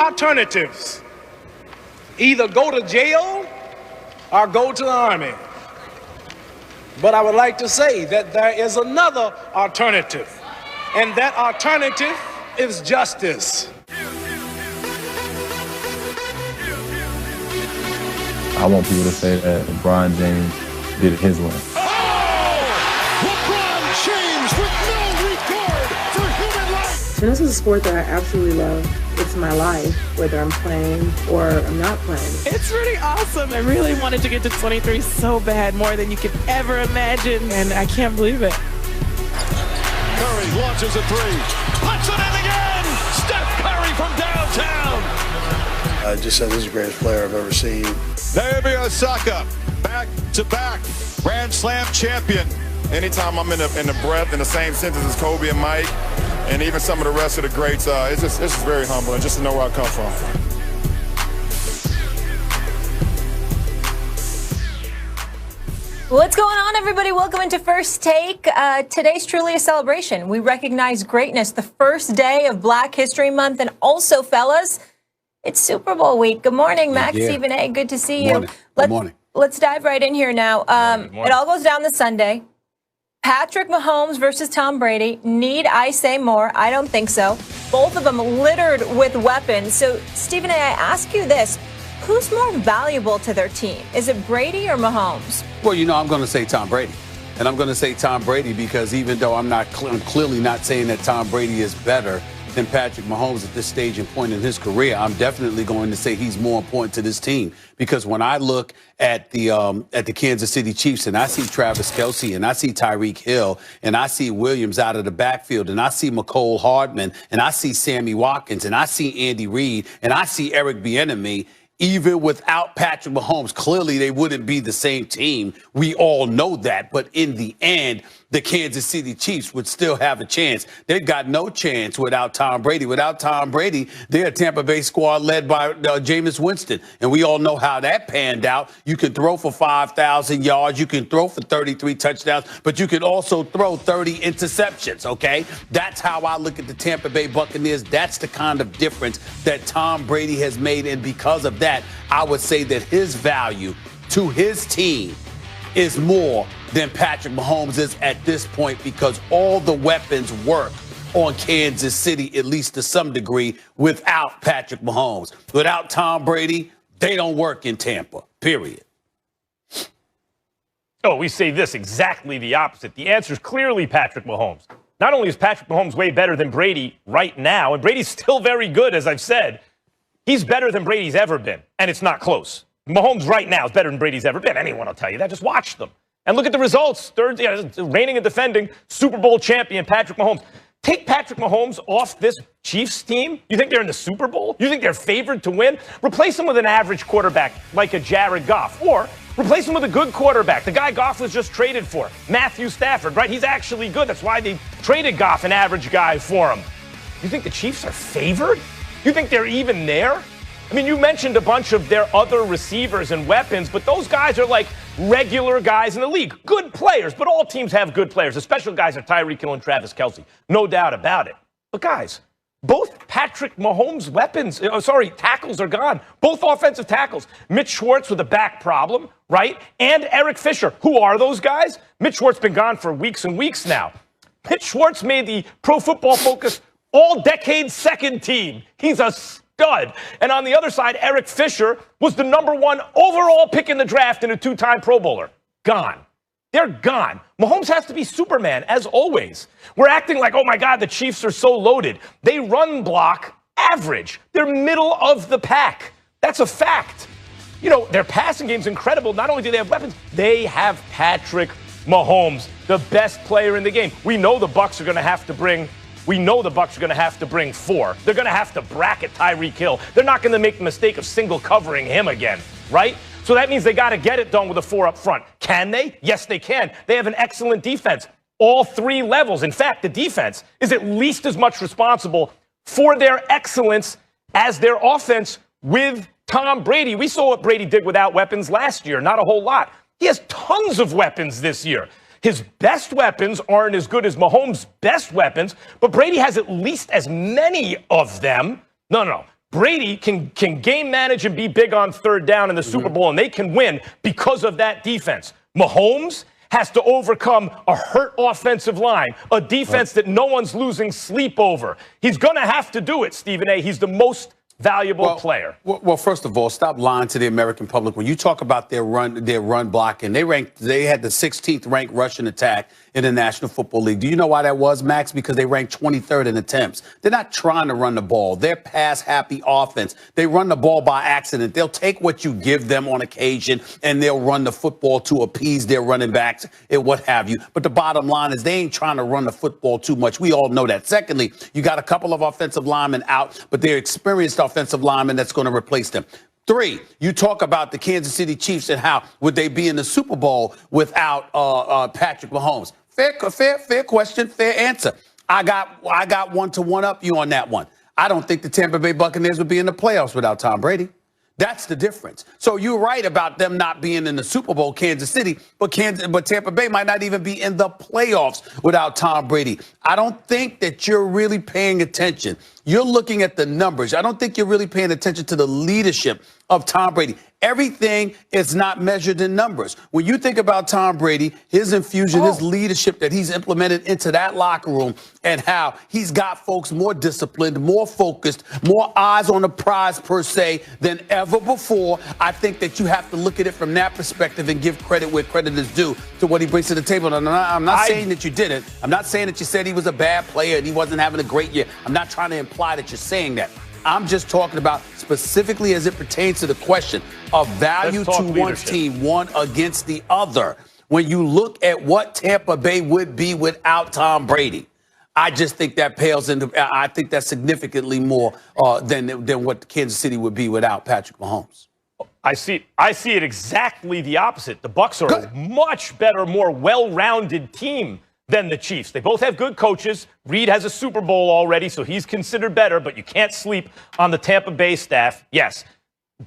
alternatives. Either go to jail or go to the army. But I would like to say that there is another alternative, and that alternative is justice. I want people to say that LeBron James did it his way. LeBron James with no regard for human life. And this is a sport that I absolutely love. It's my life, whether I'm playing or I'm not playing. It's pretty awesome. I really wanted to get to 23 so bad, more than you could ever imagine, and I can't believe it. Curry launches a three. Puts it in again! Steph Curry from downtown! I just said this is the greatest player I've ever seen. Naomi Osaka, back-to-back Grand Slam champion. Anytime I'm in the breath, in the same sentence as Kobe and Mike, and even some of the rest of the greats, it's just very humbling just to know where I come from. What's going on, everybody? Welcome into First Take. Today's truly a celebration. We recognize greatness, the first day of Black History Month, and also, fellas, it's Super Bowl week. Good morning, Max, Stephen A. Good to see you. Good morning. Let's dive right in here now. It all goes down this Sunday. Patrick Mahomes versus Tom Brady. Need I say more? I don't think so. Both of them littered with weapons. So, Stephen A., I ask you this. Who's more valuable to their team? Is it Brady or Mahomes? Well, I'm going to say Tom Brady. And I'm going to say Tom Brady because even though I'm clearly not saying that Tom Brady is better than Patrick Mahomes at this stage and point in his career, I'm definitely going to say he's more important to this team. Because when I look at the Kansas City Chiefs and I see Travis Kelce and I see Tyreek Hill and I see Williams out of the backfield and I see McCole Hardman and I see Sammy Watkins and I see Andy Reid and I see Eric Bieniemy, even without Patrick Mahomes, clearly they wouldn't be the same team. We all know that. But in the end, the Kansas City Chiefs would still have a chance. They've got no chance without Tom Brady. Without Tom Brady, they're a Tampa Bay squad led by Jameis Winston. And we all know how that panned out. You can throw for 5,000 yards. You can throw for 33 touchdowns. But you can also throw 30 interceptions, okay? That's how I look at the Tampa Bay Buccaneers. That's the kind of difference that Tom Brady has made. And because of that, I would say that his value to his team is more than Patrick Mahomes is at this point because all the weapons work on Kansas City, at least to some degree, without Patrick Mahomes. Without Tom Brady, they don't work in Tampa, period. Oh, we say this exactly the opposite. The answer is clearly Patrick Mahomes. Not only is Patrick Mahomes way better than Brady right now, and Brady's still very good, as I've said, he's better than Brady's ever been, and it's not close. Mahomes right now is better than Brady's ever been. Anyone will tell you that. Just watch them. And look at the results. Reigning and defending Super Bowl champion Patrick Mahomes. Take Patrick Mahomes off this Chiefs team. You think they're in the Super Bowl? You think they're favored to win? Replace him with an average quarterback like a Jared Goff. Or replace him with a good quarterback. The guy Goff was just traded for, Matthew Stafford, right? He's actually good. That's why they traded Goff, an average guy, for him. You think the Chiefs are favored? You think they're even there? I mean, you mentioned a bunch of their other receivers and weapons, but those guys are like regular guys in the league. Good players, but all teams have good players. The special guys are Tyreek Hill and Travis Kelce. No doubt about it. But guys, both Patrick Mahomes' tackles are gone. Both offensive tackles. Mitch Schwartz with a back problem, right? And Eric Fisher. Who are those guys? Mitch Schwartz been gone for weeks and weeks now. Mitch Schwartz made the Pro Football Focus all-decade second team. He's a stud. And on the other side, Eric Fisher was the #1 overall pick in the draft and a 2-time Pro Bowler. Gone. They're gone. Mahomes has to be Superman, as always. We're acting like, oh, my God, the Chiefs are so loaded. They run block average. They're middle of the pack. That's a fact. Their passing game's incredible. Not only do they have weapons, they have Patrick Mahomes, the best player in the game. We know the Bucs are going to have to bring 4. They're going to have to bracket Tyreek Hill. They're not going to make the mistake of single covering him again, right? So that means they got to get it done with a 4 up front. Can they? Yes, they can. They have an excellent defense. All 3 levels. In fact, the defense is at least as much responsible for their excellence as their offense with Tom Brady. We saw what Brady did without weapons last year. Not a whole lot. He has tons of weapons this year. His best weapons aren't as good as Mahomes' best weapons, but Brady has at least as many of them. No. Brady can game manage and be big on third down in the Super Bowl, and they can win because of that defense. Mahomes has to overcome a hurt offensive line, a defense that no one's losing sleep over. He's going to have to do it, Stephen A. He's the most valuable player. Well, first of all, stop lying to the American public. When you talk about their run blocking, they had the 16th ranked rushing attack in the National Football League. Do you know why that was, Max? Because they ranked 23rd in attempts. They're not trying to run the ball. They're pass-happy offense. They run the ball by accident. They'll take what you give them on occasion, and they'll run the football to appease their running backs and what have you. But the bottom line is they ain't trying to run the football too much. We all know that. Secondly, you got a couple of offensive linemen out, but they're experienced offensive linemen that's going to replace them. 3, you talk about the Kansas City Chiefs and how would they be in the Super Bowl without Patrick Mahomes. Fair question, fair answer. I got one to one up you on that one. I don't think the Tampa Bay Buccaneers would be in the playoffs without Tom Brady. That's the difference. So you're right about them not being in the Super Bowl, Kansas City, but Tampa Bay might not even be in the playoffs without Tom Brady. I don't think that you're really paying attention. You're looking at the numbers. I don't think you're really paying attention to the leadership of Tom Brady. Everything is not measured in numbers. When you think about Tom Brady, his infusion, his leadership that he's implemented into that locker room and how he's got folks more disciplined, more focused, more eyes on the prize per se than ever before, I think that you have to look at it from that perspective and give credit where credit is due to what he brings to the table. And I'm not saying that you didn't. I'm not saying that you said he was a bad player and he wasn't having a great year. I'm not trying to imply that you're saying that. I'm just talking about specifically as it pertains to the question of value to one's team, one against the other. When you look at what Tampa Bay would be without Tom Brady, I just think that pales into, I think that's significantly more than what Kansas City would be without Patrick Mahomes. I see it exactly the opposite. The Bucs are a much better, more well-rounded team than the Chiefs. They both have good coaches. Reed has a Super Bowl already, so he's considered better, but you can't sleep on the Tampa Bay staff. Yes,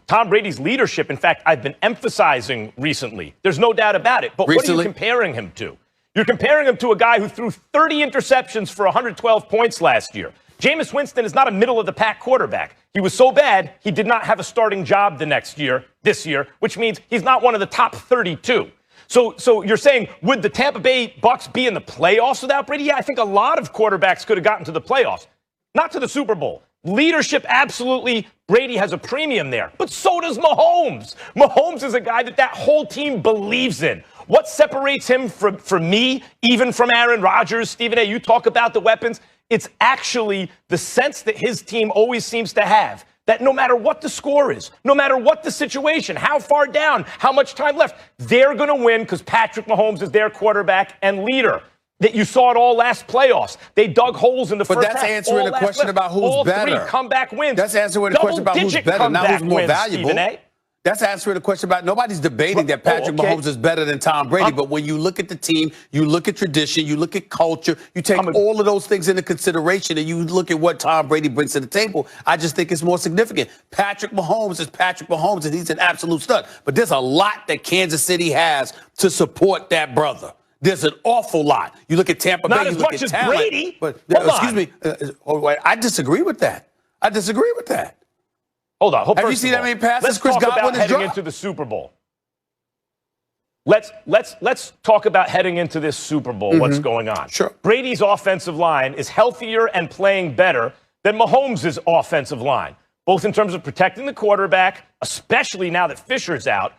Tom Brady's leadership, in fact, I've been emphasizing recently. There's no doubt about it. But what are you comparing him to? You're comparing him to a guy who threw 30 interceptions for 112 points last year. Jameis Winston is not a middle-of-the-pack quarterback. He was so bad, he did not have a starting job this year, which means he's not one of the top 32. So you're saying, would the Tampa Bay Bucs be in the playoffs without Brady? Yeah, I think a lot of quarterbacks could have gotten to the playoffs, not to the Super Bowl. Leadership, absolutely. Brady has a premium there, but so does Mahomes. Mahomes is a guy that whole team believes in. What separates him from me, even from Aaron Rodgers, Stephen A., you talk about the weapons. It's actually the sense that his team always seems to have, that no matter what the score is, no matter what the situation, how far down, how much time left, they're going to win because Patrick Mahomes is their quarterback and leader. That you saw it all last playoffs. They dug holes in the first half. But that's answering the question about who's better. All 3 comeback wins. That's answering the question about who's better, not who's more valuable. That's answering the question about nobody's debating that Patrick Mahomes is better than Tom Brady. But when you look at the team, you look at tradition, you look at culture, you take all of those things into consideration and you look at what Tom Brady brings to the table, I just think it's more significant. Patrick Mahomes is Patrick Mahomes and he's an absolute stud. But there's a lot that Kansas City has to support that brother. There's an awful lot. You look at Tampa Bay, you look at talent. Not as much as Brady. But excuse me, I disagree with that. Hold on. Have you seen that many passes Chris Godwin has heading into the Super Bowl? Let's talk about heading into this Super Bowl. What's going on? Sure. Brady's offensive line is healthier and playing better than Mahomes' offensive line, both in terms of protecting the quarterback, especially now that Fisher's out,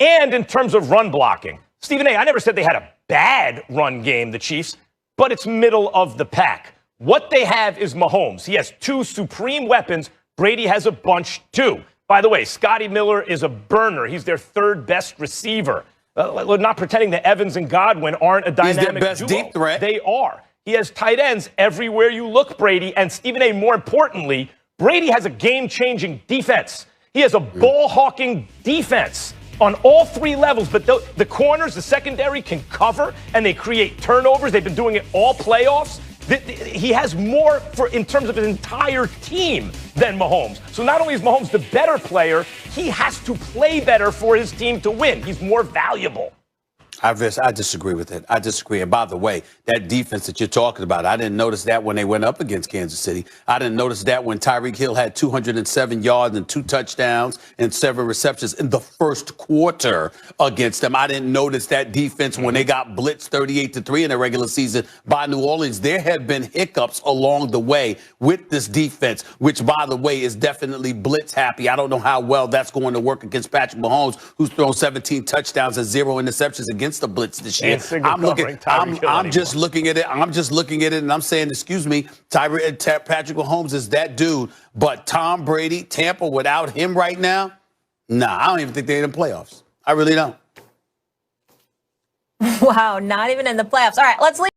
and in terms of run blocking. Stephen A., I never said they had a bad run game, the Chiefs, but it's middle of the pack. What they have is Mahomes. He has 2 supreme weapons. Brady has a bunch, too. By the way, Scotty Miller is a burner. He's their 3rd best receiver. We're not pretending that Evans and Godwin aren't a dynamic duo. He's their best deep threat. They are. He has tight ends everywhere you look, Brady. And Stephen A., more importantly, Brady has a game-changing defense. He has a ball-hawking defense on all 3 levels, but the corners, the secondary can cover, and they create turnovers. They've been doing it all playoffs. He has more in terms of his entire team than Mahomes. So not only is Mahomes the better player, he has to play better for his team to win. He's more valuable. I disagree with it. I disagree. And by the way, that defense that you're talking about, I didn't notice that when they went up against Kansas City. I didn't notice that when Tyreek Hill had 207 yards and 2 touchdowns and 7 receptions in the first quarter against them. I didn't notice that defense when they got blitzed 38-3 in the regular season by New Orleans. There have been hiccups along the way with this defense, which, by the way, is definitely blitz happy. I don't know how well that's going to work against Patrick Mahomes, who's thrown 17 touchdowns and 0 interceptions against the blitz this year. I'm just looking at it. And I'm saying, excuse me, Patrick Mahomes is that dude. But Tom Brady, Tampa, without him right now, nah, I don't even think they're in the playoffs. I really don't. Wow, not even in the playoffs. All right, let's leave.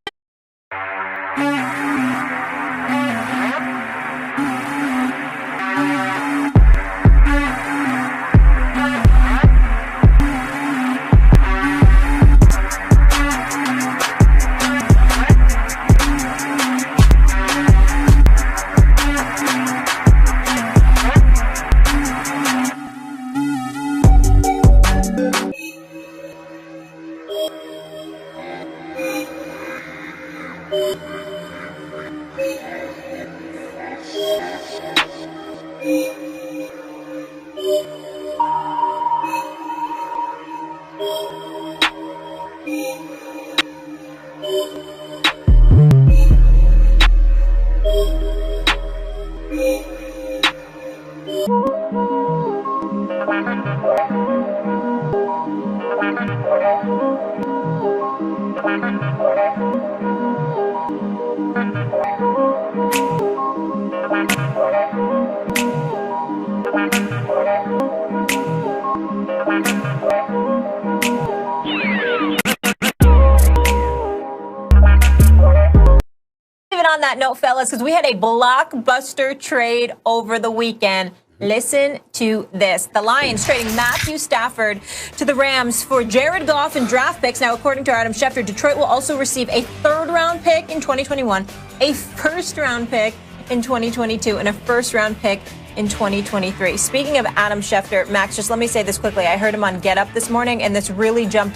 On that note, fellas, because we had a blockbuster trade over the weekend. Listen to this. The Lions trading Matthew Stafford to the Rams for Jared Goff and draft picks. Now, according to Adam Schefter, Detroit will also receive a 3rd-round pick in 2021, a 1st-round pick in 2022, and a 1st-round pick in 2023. Speaking of Adam Schefter, Max, just let me say this quickly. I heard him on Get Up this morning, and this really jumped